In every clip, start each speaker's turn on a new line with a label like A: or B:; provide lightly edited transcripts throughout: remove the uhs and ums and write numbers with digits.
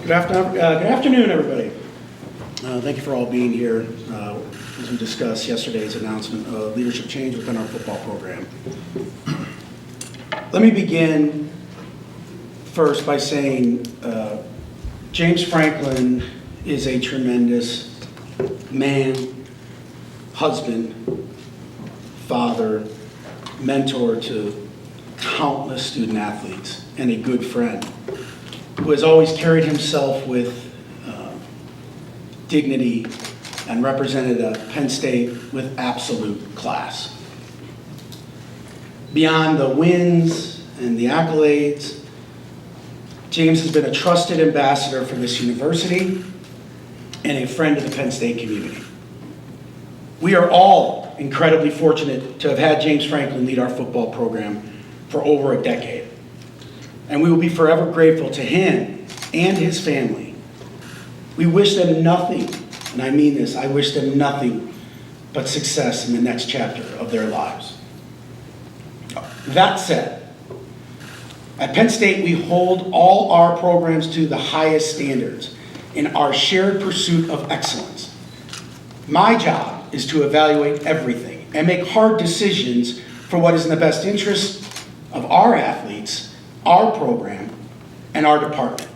A: Good afternoon, everybody. Thank you for all being here as we discuss yesterday's announcement of leadership change within our football program. Let me begin first by saying James Franklin is a tremendous man, husband, father, mentor to countless student athletes, and a good friend who has always carried himself with dignity and represented Penn State with absolute class. Beyond the wins and the accolades, James has been a trusted ambassador for this university and a friend of the Penn State community. We are all incredibly fortunate to have had James Franklin lead our football program for over a decade. And we will be forever grateful to him and his family. We wish them nothing, and I mean this, I wish them nothing but success in the next chapter of their lives. That said, at Penn State, we hold all our programs to the highest standards in our shared pursuit of excellence. My job is to evaluate everything and make hard decisions for what is in the best interest of our athletes, our program, and our department.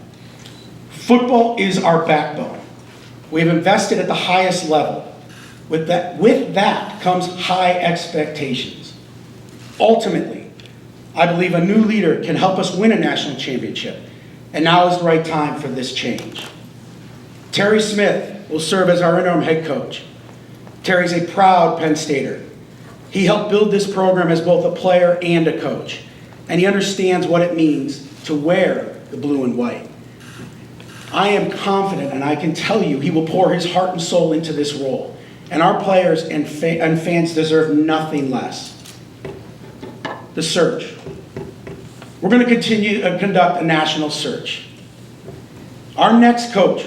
A: Football is our backbone. We have invested at the highest level. With that comes high expectations. Ultimately, I believe a new leader can help us win a national championship, and now is the right time for this change. Terry Smith will serve as our interim head coach. Terry's a proud Penn Stater. He helped build this program as both a player and a coach, and he understands what it means to wear the blue and white. I am confident, and I can tell you, he will pour his heart and soul into this role, and our players and fans deserve nothing less. The search. We're going to continue to conduct a national search. Our next coach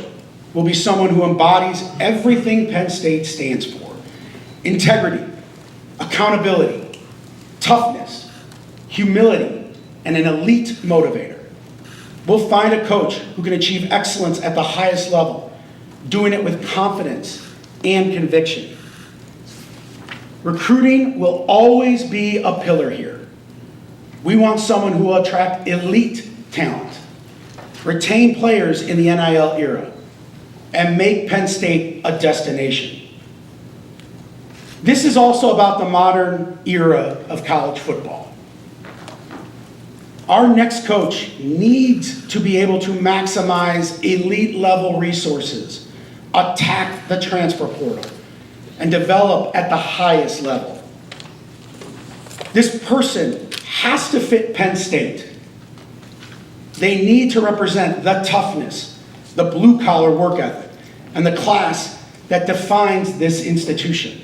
A: will be someone who embodies everything Penn State stands for: integrity, accountability, toughness, humility, and an elite motivator. We'll find a coach who can achieve excellence at the highest level, doing it with confidence and conviction. Recruiting will always be a pillar here. We want someone who will attract elite talent, retain players in the NIL era, and make Penn State a destination. This is also about the modern era of college football. Our next coach needs to be able to maximize elite level resources, attack the transfer portal, and develop at the highest level. This person has to fit Penn State. They need to represent the toughness, the blue collar work ethic, and the class that defines this institution.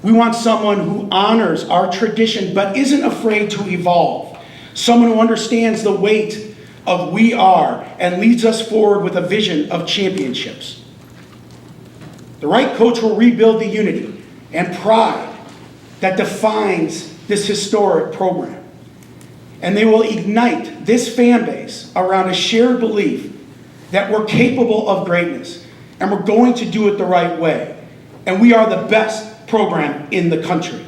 A: We want someone who honors our tradition but isn't afraid to evolve. Someone who understands the weight of we are and leads us forward with a vision of championships. The right coach will rebuild the unity and pride that defines this historic program. And they will ignite this fan base around a shared belief that we're capable of greatness and we're going to do it the right way. And we are the best program in the country.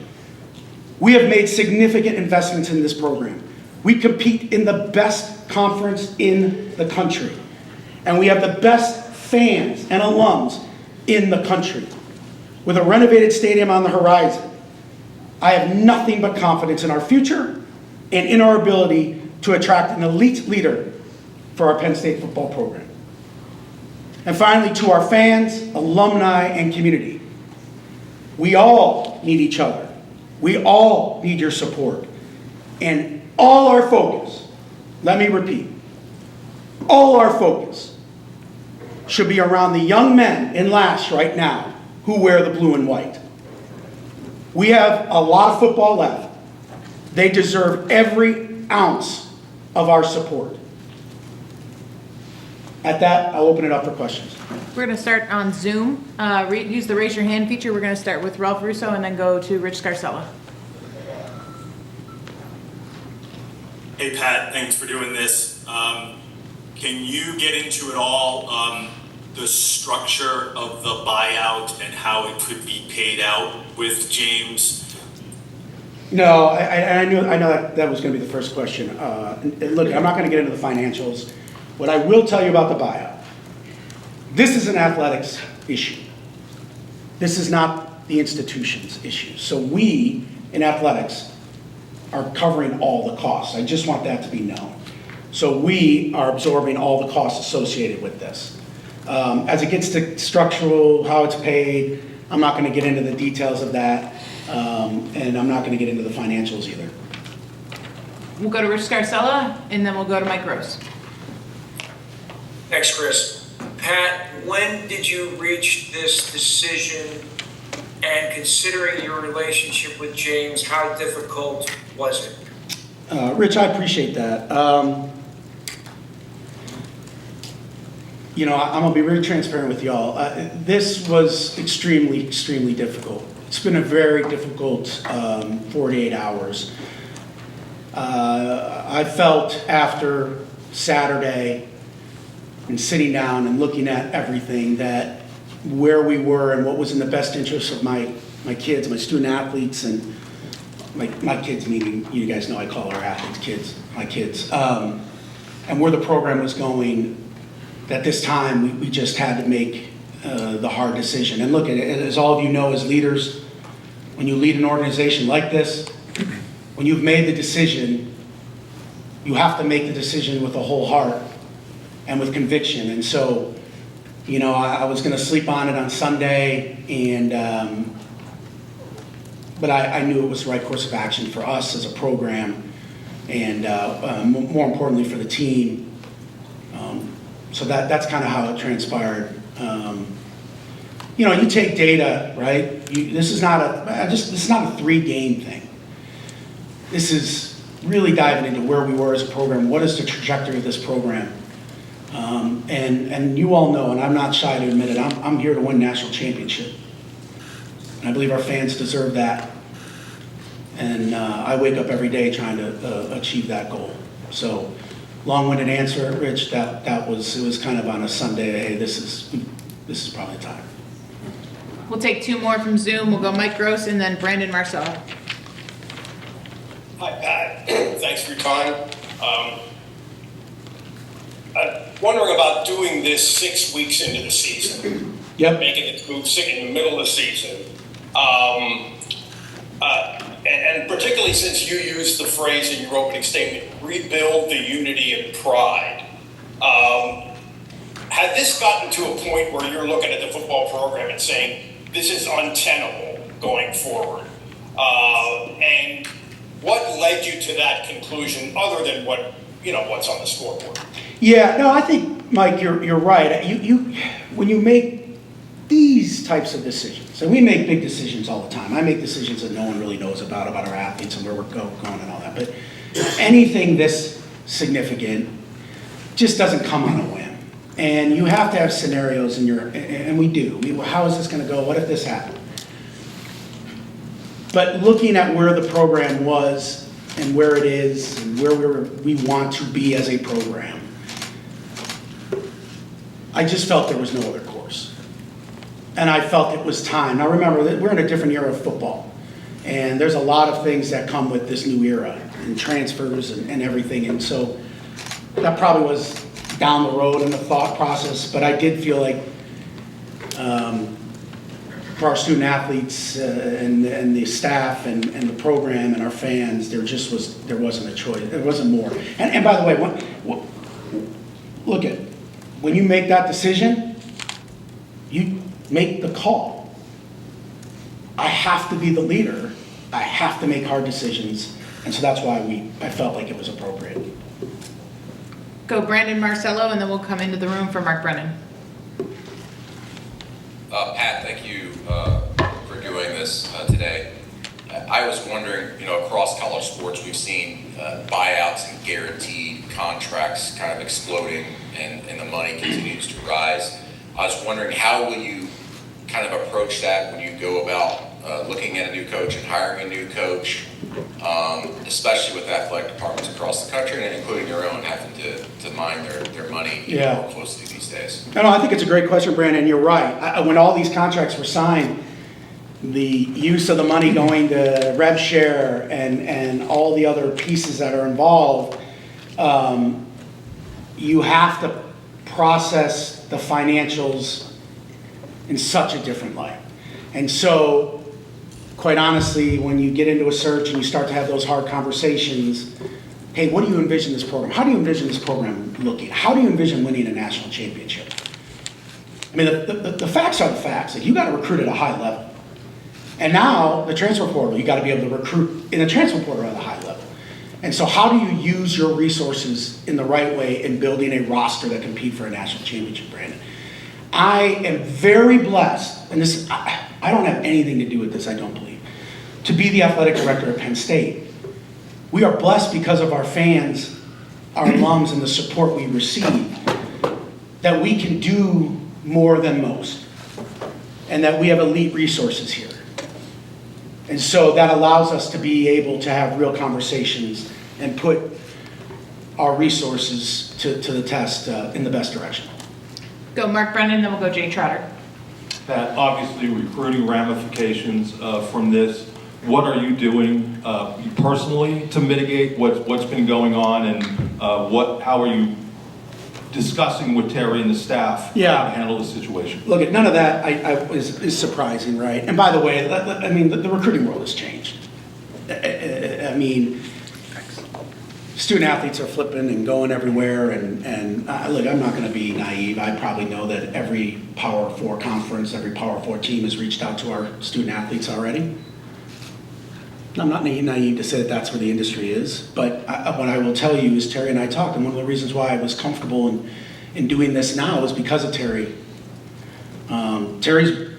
A: We have made significant investments in this program. We compete in the best conference in the country. And we have the best fans and alums in the country. With a renovated stadium on the horizon, I have nothing but confidence in our future and in our ability to attract an elite leader for our Penn State football program. And finally, to our fans, alumni, and community, we all need each other. We all need your support. And all our focus, let me repeat, all our focus should be around the young men in Lash right now who wear the blue and white. We have a lot of football left. They deserve every ounce of our support. At that, I'll open it up for questions.
B: We're going to start on Zoom. Use the raise your hand feature. We're going to start with Ralph Russo and then go to Rich Scarcella.
C: Hey Pat, thanks for doing this. Can you get into it all, the structure of the buyout and how it could be paid out with James?
A: No, I know that was going to be the first question. Look, I'm not going to get into the financials. What I will tell you about the buyout, this is an athletics issue. This is not the institution's issue. So we, in athletics, are covering all the costs. I just want that to be known. So we are absorbing all the costs associated with this. As it gets to structural, how it's paid, I'm not going to get into the details of that, and I'm not going to get into the financials either.
B: We'll go to Rich Scarcella, and then we'll go to Mike Gross.
D: Thanks, Chris. Pat, when did you reach this decision? And considering your relationship with James, how difficult was it?
A: Rich, I appreciate that. You know, I'm gonna be really transparent with y'all. This was extremely, extremely difficult. It's been a very difficult 48 hours. I felt after Saturday and sitting down and looking at everything that where we were and what was in the best interest of my kids, my student athletes, and my kids, meaning you guys know I call our athletes kids, my kids, and where the program was going. At this time, we just had to make the hard decision. And look, as all of you know as leaders, when you lead an organization like this, when you've made the decision, you have to make the decision with a whole heart and with conviction. And so, you know, I was going to sleep on it on Sunday, and but I knew it was the right course of action for us as a program, and more importantly for the team. So that's kind of how it transpired. You know, you take data, right? This is not a 3-game thing. This is really diving into where we were as a program. What is the trajectory of this program? And you all know, and I'm not shy to admit it, I'm here to win national championship. And I believe our fans deserve that. And I wake up every day trying to achieve that goal. So, long-winded answer, Rich. It was kind of on a Sunday. Hey, this is probably the time.
B: We'll take 2 more from Zoom. We'll go Mike Gross and then Brandon Marcello.
E: Hi, Pat. Thanks for your time. I'm wondering about doing this 6 weeks into the season.
A: Yep.
E: Making it move in the middle of the season. And particularly since you used the phrase in your opening statement, rebuild the unity and pride. Had this gotten to a point where you're looking at the football program and saying, this is untenable going forward? And what led you to that conclusion other than what's on the scoreboard?
A: Yeah, no, I think, Mike, you're right. You when you make these types of decisions, and we make big decisions all the time. I make decisions that no one really knows about our athletes and where we're going and all that. But anything this significant just doesn't come on a whim. And you have to have scenarios in and we do. How is this going to go? What if this happened? But looking at where the program was and where it is and where we want to be as a program, I just felt there was no other course. And I felt it was time. Now remember, we're in a different era of football. And there's a lot of things that come with this new era, and transfers and everything. And so that probably was down the road in the thought process. But I did feel like for our student athletes and the staff and the program and our fans, there wasn't a choice. There wasn't more. And by the way, look at when you make that decision, you make the call. I have to be the leader. I have to make hard decisions, and so that's why I felt like it was appropriate.
B: Go Brandon Marcello, and then we'll come into the room for Mark Brennan.
F: Pat, thank you for doing this today. I was wondering, across college sports, we've seen buyouts and guaranteed contracts kind of exploding, and the money continues to rise. I was wondering, how will you kind of approach that when you go about looking at a new coach and hiring a new coach, especially with athletic departments across the country, and including your own, having to mind their money
A: Yeah.
F: more closely these days?
A: No, I think it's a great question, Brandon. You're right. When all these contracts were signed, the use of the money going to rev share and all the other pieces that are involved, you have to process the financials in such a different light. And so, quite honestly, when you get into a search and you start to have those hard conversations, hey, what do you envision this program? How do you envision this program looking? How do you envision winning a national championship? I mean, the facts are the facts. Like, you got to recruit at a high level. And now, the transfer portal, you got to be able to recruit in the transfer portal at a high level. And so how do you use your resources in the right way in building a roster that compete for a national championship, Brandon? I am very blessed, and this, I don't have anything to do with this, I don't believe, to be the athletic director at Penn State. We are blessed because of our fans, our alums, and the support we receive, that we can do more than most, and that we have elite resources here. And so that allows us to be able to have real conversations and put our resources to the test in the best direction.
B: Go Mark Brennan, then we'll go Jay Trotter.
G: That obviously recruiting ramifications from this. What are you doing personally to mitigate what's been going on, and how are you discussing with Terry and the staff how to handle the situation?
A: Look, none of that is surprising, right? And by the way, I mean, the recruiting world has changed. I mean, student athletes are flipping and going everywhere, and look, I'm not going to be naive. I probably know that every Power 4 conference, every Power 4 team has reached out to our student athletes already. I'm not naive to say that that's where the industry is, but what I will tell you is Terry and I talked, and one of the reasons why I was comfortable in doing this now is because of Terry. Terry's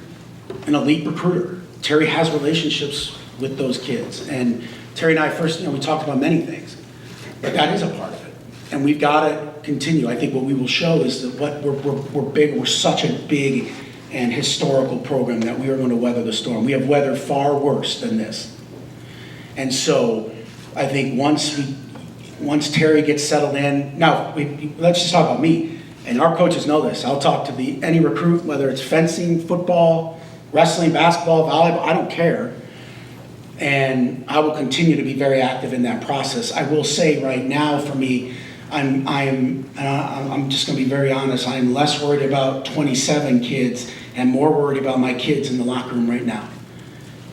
A: an elite recruiter. Terry has relationships with those kids, and Terry and I first, we talked about many things, but that is a part of it, and we've got to continue. I think what we will show is that we're such a big and historical program that we are going to weather the storm. We have weathered far worse than this. And so I think once Terry gets settled in, now let's just talk about me, and our coaches know this. I'll talk to any recruit, whether it's fencing, football, wrestling, basketball, volleyball, I don't care. And I will continue to be very active in that process. I will say right now for me, I'm just going to be very honest, I'm less worried about 27 kids and more worried about my kids in the locker room right now.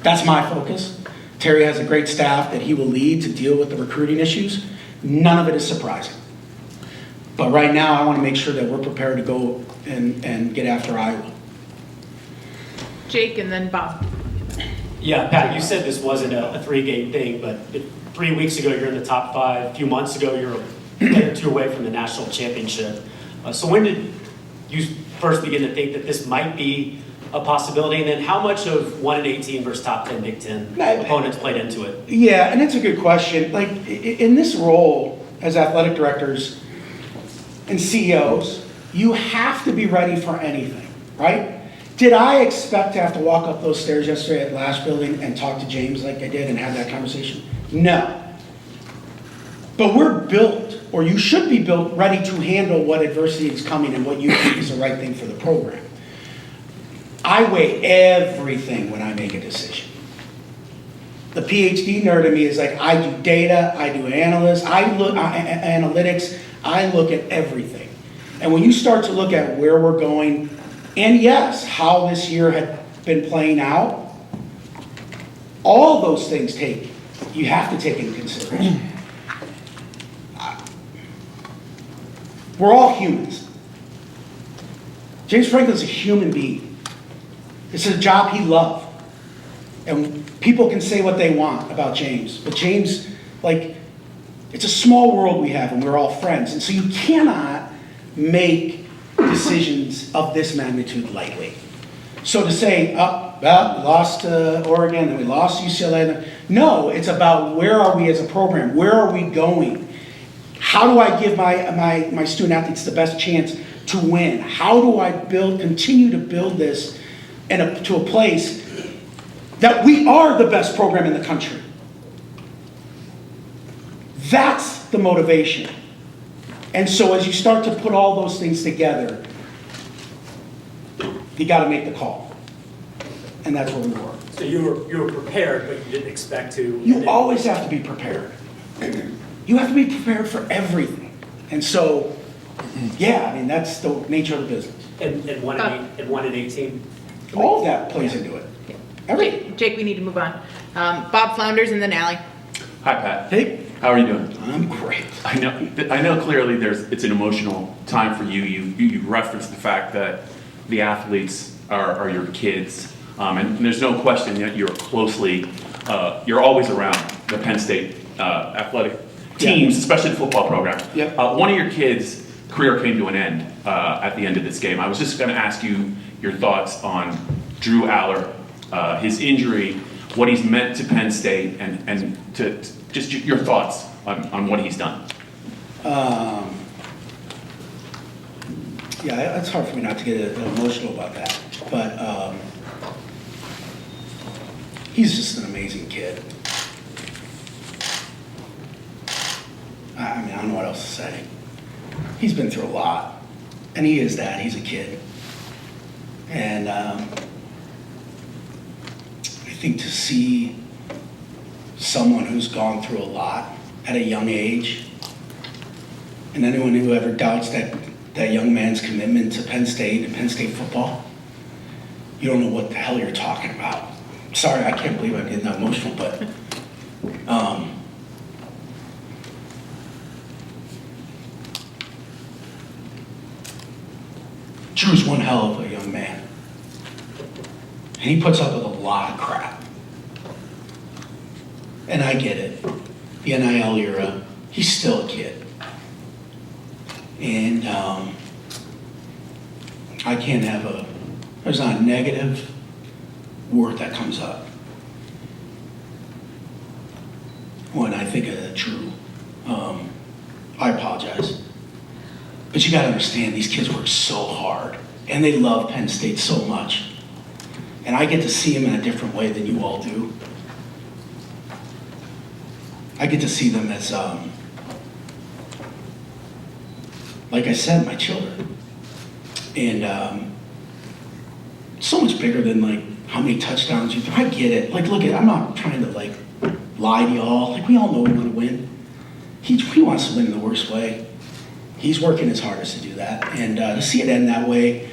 A: That's my focus. Terry has a great staff that he will lead to deal with the recruiting issues. None of it is surprising. But right now, I want to make sure that we're prepared to go and get after Iowa.
B: Jake and then Bob.
H: Yeah, Pat, you said this wasn't a three-game thing, but 3 weeks ago, you're in the top 5. A few months ago, you're a player or two away from the national championship. So when did you first begin to think that this might be a possibility, and then how much of 1-18 versus top 10 Big Ten opponents played into it?
A: Yeah, and it's a good question. Like, in this role as athletic directors and CEOs, you have to be ready for anything, right? Did I expect to have to walk up those stairs yesterday at Lash Building and talk to James like I did and have that conversation? No. But we're built, or you should be built, ready to handle what adversity is coming and what you think is the right thing for the program. I weigh everything when I make a decision. The PhD nerd in me is like, I do data, I do analytics, I look at everything. And when you start to look at where we're going, and yes, how this year had been playing out, all those things you have to take into consideration. We're all humans. James Franklin's a human being. It's a job he loved. And people can say what they want about James. But James, it's a small world we have and we're all friends. And so you cannot make decisions of this magnitude lightly. So to say, we lost to Oregon and we lost UCLA. No, it's about where are we as a program? Where are we going? How do I give my student athletes the best chance to win? How do I continue to build this to a place that we are the best program in the country. That's the motivation. And so as you start to put all those things together, you got to make the call. And that's where we were.
H: So you were prepared, but you didn't expect to.
A: You always have to be prepared. You have to be prepared for everything. And so, yeah, I mean, that's the nature of the business.
H: And 1 and 18.
A: All of that plays into it. Everything.
B: Jake, we need to move on. Bob Flounders and then Ally.
I: Hi, Pat.
A: Hey,
I: How are you doing?
A: I'm great.
I: I know clearly it's an emotional time for you. You referenced the fact that the athletes are your kids. And there's no question that you're always around the Penn State athletic teams, especially the football program.
A: Yep.
I: One of your kids' career came to an end at the end of this game. I was just going to ask you your thoughts on Drew Aller, his injury, what he's meant to Penn State, and to just your thoughts on what he's done.
A: Yeah, it's hard for me not to get emotional about that. But he's just an amazing kid. I mean, I don't know what else to say. He's been through a lot. And he is that. He's a kid. And I think to see someone who's gone through a lot at a young age, and anyone who ever doubts that young man's commitment to Penn State and Penn State football, you don't know what the hell you're talking about. Sorry, I can't believe I'm getting that emotional, but Drew's one hell of a young man. And he puts up with a lot of crap. And I get it. The NIL era, he's still a kid. And I can't have there's not a negative word that comes up when I think of Drew. I apologize. But you gotta understand, these kids work so hard and they love Penn State so much. And I get to see them in a different way than you all do. I get to see them as, like I said, my children. And so much bigger than like how many touchdowns you throw. I get it. Like, look I'm not trying to like lie to y'all. Like, we all know we want to win. He wants to win in the worst way. He's working his hardest to do that. And to see it end that way,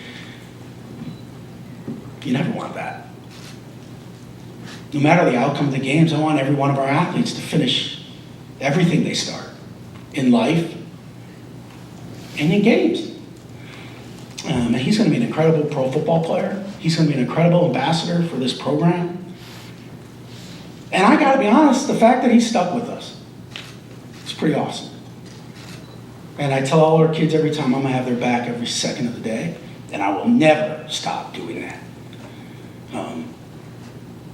A: you never want that. No matter the outcome of the games, I want every one of our athletes to finish everything they start in life and in games. And he's going to be an incredible pro football player. He's going to be an incredible ambassador for this program. And I got to be honest, the fact that he's stuck with us, it's pretty awesome. And I tell all our kids every time I'm going to have their back every second of the day, and I will never stop doing that.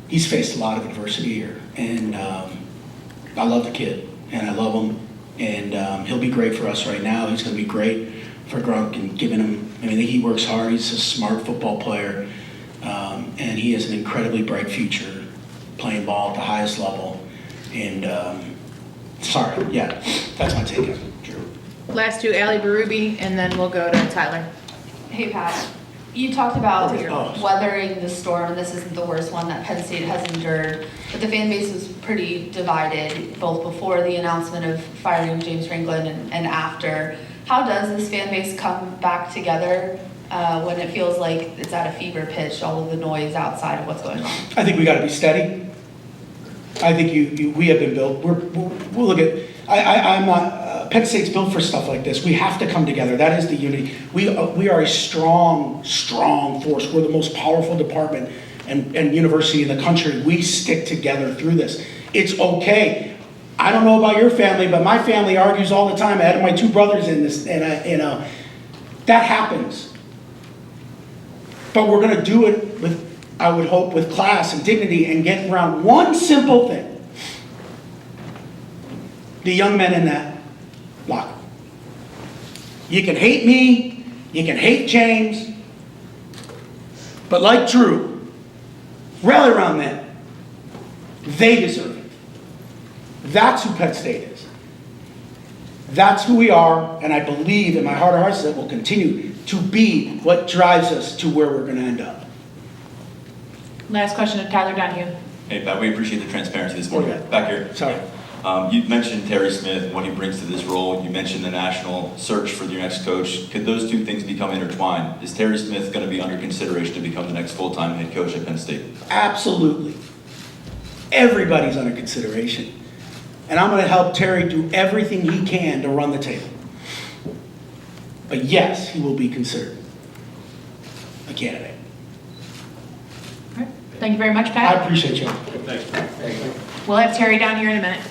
A: He's faced a lot of adversity here, and I love the kid, and I love him, and he'll be great for us right now. He's going to be great for Grunk and giving him, I mean, he works hard. He's a smart football player, and he has an incredibly bright future playing ball at the highest level. And that's my take on it, Drew.
B: Last two, Ally Berube, and then we'll go to Tyler.
J: Hey, Pat. You talked about
A: Oh.
J: weathering the storm. This isn't the worst one that Penn State has endured, but the fan base was pretty divided both before the announcement of firing James Franklin and after. How does this fan base come back together when it feels like it's at a fever pitch, all of the noise outside of what's going on?
A: I think we got to be steady. I think we have been built. We'll look at. I'm not. Penn State's built for stuff like this. We have to come together. That is the unity. We are a strong force. We're the most powerful department and university in the country. We stick together through this. It's okay. I don't know about your family, but my family argues all the time. I had my two brothers in this, and that happens. But we're going to do it with, I would hope, with class and dignity and get around one simple thing. The young men in that locker. You can hate me, you can hate James, but like Drew, rally around them. They deserve it. That's who Penn State is. That's who we are, and I believe in my heart of hearts that will continue to be what drives us to where we're going to end up.
B: Last question to Tyler Donahue.
K: Hey, Pat, we appreciate the transparency this morning.
A: Okay.
K: Back here.
A: Sorry.
K: You mentioned Terry Smith and what he brings to this role. You mentioned the national search for your next coach. Could those two things become intertwined? Is Terry Smith going to be under consideration to become the next full-time head coach at Penn State?
A: Absolutely. Everybody's under consideration. And I'm going to help Terry do everything he can to run the table. But yes, he will be considered a candidate.
B: All right. Thank you very much,
A: I
B: Pat.
A: appreciate you.
G: Thanks, Pat.
B: We'll have Terry down here in a minute.